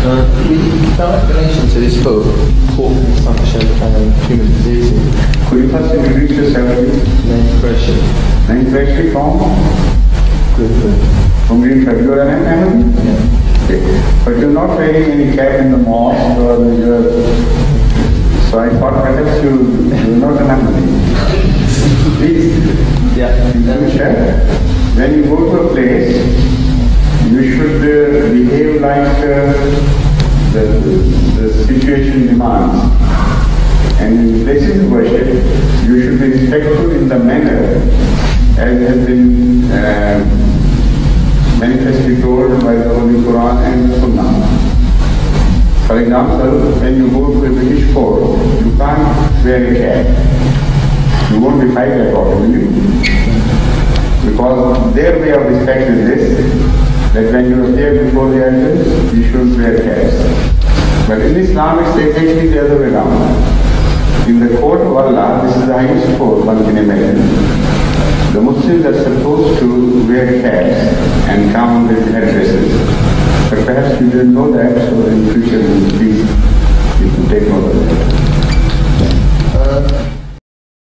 In relation to this book, pork consumption and human diseases. Could you first introduce yourself, please? Name question. Name question from? Good. From Green Club. You are an Ahmadi? Yeah. Okay. But you're not wearing any cap in the mosque or so I thought perhaps you're not an Ahmadi. Please. Yeah. When you go to a place, you should behave like the situation demands. And in places of worship, you should be respectful in the manner as has been manifestly told by the Holy Quran and the Sunnah. For example, when you go to a British court, you can't wear a cap. You won't be fired about it, will you? Because their way of respect is this, that when you appear before the elders, you should wear caps. But in Islam, it's exactly the other way around. In the court of Allah, this is the highest court one can imagine. The Muslims are supposed to wear caps and come with headdresses. But perhaps you didn't know that, so in future